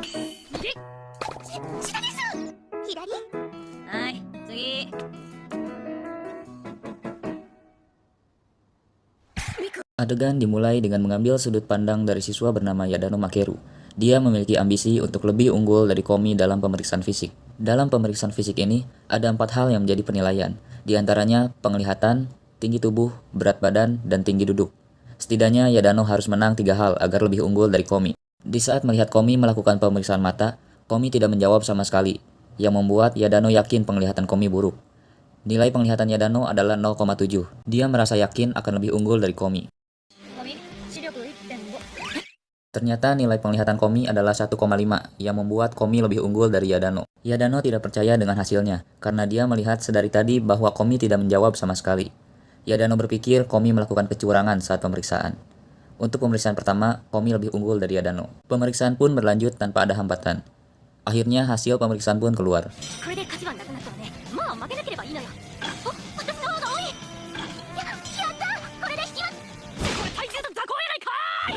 Hai, pergi. Adegan dimulai dengan mengambil sudut pandang dari siswa bernama Yadano Makeru. Dia memiliki ambisi untuk lebih unggul dari Komi dalam pemeriksaan fisik. Dalam pemeriksaan fisik ini, ada 4 hal yang menjadi penilaian. Di antaranya penglihatan, tinggi tubuh, berat badan, dan tinggi duduk. Setidaknya Yadano harus menang 3 hal agar lebih unggul dari Komi. Di saat melihat Komi melakukan pemeriksaan mata, Komi tidak menjawab sama sekali, yang membuat Yadano yakin penglihatan Komi buruk. Nilai penglihatan Yadano adalah 0,7. Dia merasa yakin akan lebih unggul dari Komi. Ternyata nilai penglihatan Komi adalah 1,5 yang membuat Komi lebih unggul dari Yadano. Yadano tidak percaya dengan hasilnya karena dia melihat sedari tadi bahwa Komi tidak menjawab sama sekali. Yadano berpikir Komi melakukan kecurangan saat pemeriksaan. Untuk pemeriksaan pertama, Komi lebih unggul dari Yadano. Pemeriksaan pun berlanjut tanpa ada hambatan. Akhirnya hasil pemeriksaan pun keluar.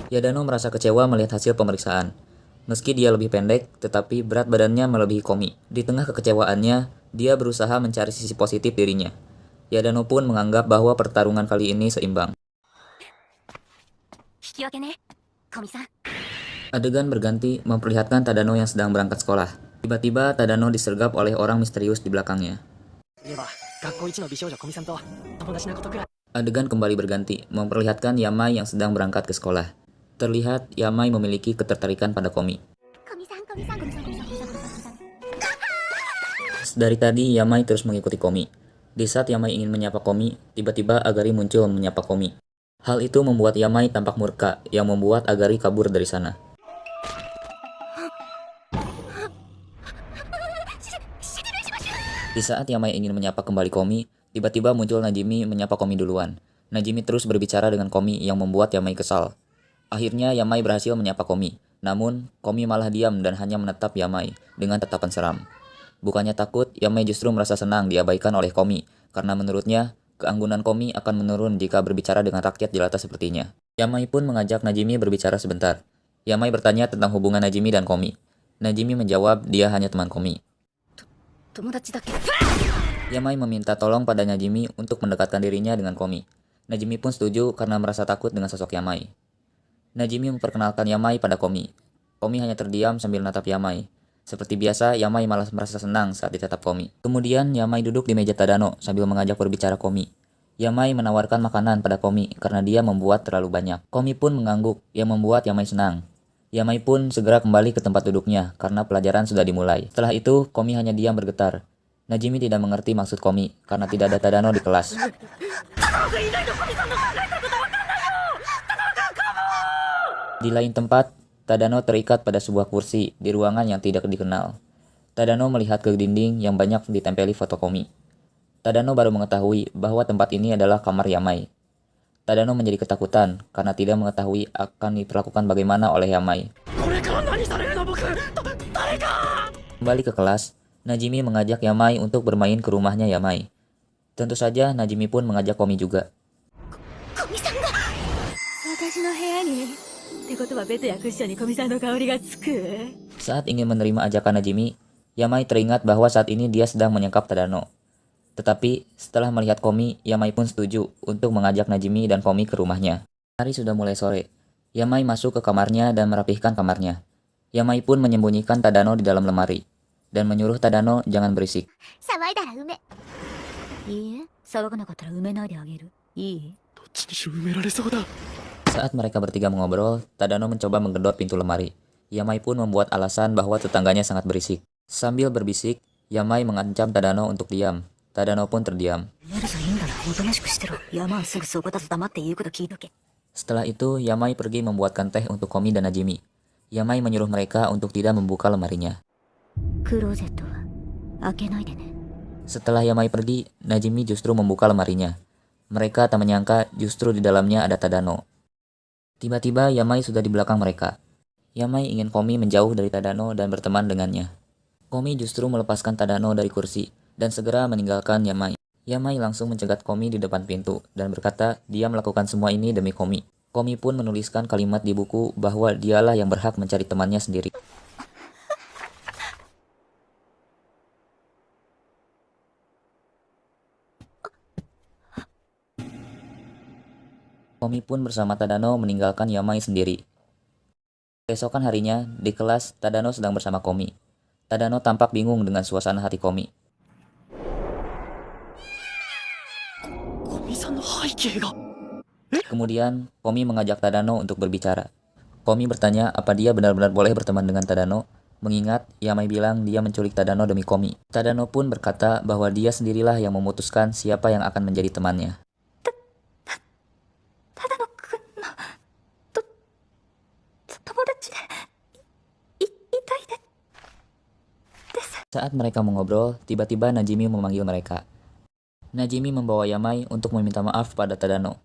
Yadano merasa kecewa melihat hasil pemeriksaan. Meski dia lebih pendek, tetapi berat badannya melebihi Komi. Di tengah kekecewaannya, dia berusaha mencari sisi positif dirinya. Yadano pun menganggap bahwa pertarungan kali ini seimbang. Adegan berganti memperlihatkan Tadano yang sedang berangkat sekolah. Tiba-tiba Tadano disergap oleh orang misterius di belakangnya. Adegan kembali berganti, memperlihatkan Yamai yang sedang berangkat ke sekolah. Terlihat Yamai memiliki ketertarikan pada Komi. Dari tadi Yamai terus mengikuti Komi. Di saat Yamai ingin menyapa Komi, tiba-tiba Agari muncul menyapa Komi. Hal itu membuat Yamai tampak murka, yang membuat Agari kabur dari sana. Di saat Yamai ingin menyapa kembali Komi, tiba-tiba muncul Najimi menyapa Komi duluan. Najimi terus berbicara dengan Komi yang membuat Yamai kesal. Akhirnya Yamai berhasil menyapa Komi, namun Komi malah diam dan hanya menatap Yamai dengan tatapan seram. Bukannya takut, Yamai justru merasa senang diabaikan oleh Komi, karena menurutnya, keanggunan Komi akan menurun jika berbicara dengan rakyat jelata sepertinya. Yamai pun mengajak Najimi berbicara sebentar. Yamai bertanya tentang hubungan Najimi dan Komi. Najimi menjawab dia hanya teman Komi. Yamai meminta tolong pada Najimi untuk mendekatkan dirinya dengan Komi. Najimi pun setuju karena merasa takut dengan sosok Yamai. Najimi memperkenalkan Yamai pada Komi. Komi hanya terdiam sambil natap Yamai. Seperti biasa, Yamai malah merasa senang saat ditatap Komi. Kemudian, Yamai duduk di meja Tadano sambil mengajak berbicara Komi. Yamai menawarkan makanan pada Komi karena dia membuat terlalu banyak. Komi pun mengangguk, yang membuat Yamai senang. Yamai pun segera kembali ke tempat duduknya karena pelajaran sudah dimulai. Setelah itu, Komi hanya diam bergetar. Najimi tidak mengerti maksud Komi karena tidak ada Tadano di kelas. Di lain tempat, Tadano terikat pada sebuah kursi di ruangan yang tidak dikenal. Tadano melihat ke dinding yang banyak ditempeli foto Komi. Tadano baru mengetahui bahwa tempat ini adalah kamar Yamai. Tadano menjadi ketakutan karena tidak mengetahui akan diperlakukan bagaimana oleh Yamai. Kembali ke kelas, Najimi mengajak Yamai untuk bermain ke rumahnya Yamai. Tentu saja Najimi pun mengajak Komi juga. Saat ingin menerima ajakan Najimi, Yamai teringat bahwa saat ini dia sedang menyekap Tadano. Tetapi setelah melihat Komi, Yamai pun setuju untuk mengajak Najimi dan Komi ke rumahnya. Hari sudah mulai sore. Yamai masuk ke kamarnya dan merapihkan kamarnya. Yamai pun menyembunyikan Tadano di dalam lemari dan menyuruh Tadano jangan berisik. Saat mereka bertiga mengobrol, Tadano mencoba menggedor pintu lemari. Yamai pun membuat alasan bahwa tetangganya sangat berisik. Sambil berbisik, Yamai mengancam Tadano untuk diam. Tadano pun terdiam. Setelah itu, Yamai pergi membuatkan teh untuk Komi dan Najimi. Yamai menyuruh mereka untuk tidak membuka lemarinya. Setelah Yamai pergi, Najimi justru membuka lemarinya. Mereka tak menyangka justru di dalamnya ada Tadano. Tiba-tiba Yamai sudah di belakang mereka. Yamai ingin Komi menjauh dari Tadano dan berteman dengannya. Komi justru melepaskan Tadano dari kursi dan segera meninggalkan Yamai. Yamai langsung mencegat Komi di depan pintu dan berkata dia melakukan semua ini demi Komi. Komi pun menuliskan kalimat di buku bahwa dialah yang berhak mencari temannya sendiri. Komi pun bersama Tadano meninggalkan Yamai sendiri. Keesokan harinya, di kelas, Tadano sedang bersama Komi. Tadano tampak bingung dengan suasana hati Komi. 古見さんの背景が Kemudian, Komi mengajak Tadano untuk berbicara. Komi bertanya apa dia benar-benar boleh berteman dengan Tadano, mengingat Yamai bilang dia menculik Tadano demi Komi. Tadano pun berkata bahwa dia sendirilah yang memutuskan siapa yang akan menjadi temannya. ただのくんの友達でいたいです。 Saat mereka mengobrol, tiba-tiba Najimi memanggil mereka. Najimi membawa Yamai untuk meminta maaf pada Tadano.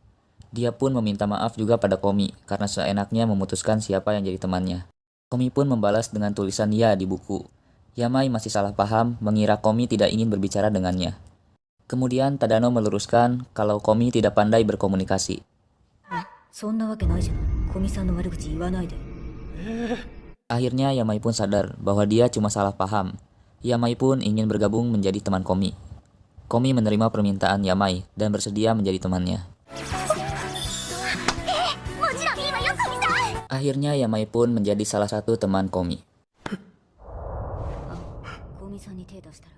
Dia pun meminta maaf juga pada Komi karena seenaknya memutuskan siapa yang jadi temannya. Komi pun membalas dengan tulisan ya di buku. Yamai masih salah paham mengira Komi tidak ingin berbicara dengannya. Kemudian Tadano meluruskan kalau Komi tidak pandai berkomunikasi. そんなわけないじゃない。古見さんの悪口言わないで。 Akhirnya Yamai pun sadar bahwa dia cuma salah paham. Yamai pun ingin bergabung menjadi teman Komi. Komi menerima permintaan Yamai dan bersedia menjadi temannya. Akhirnya Yamai pun menjadi salah satu teman Komi. 古見さんに手出したら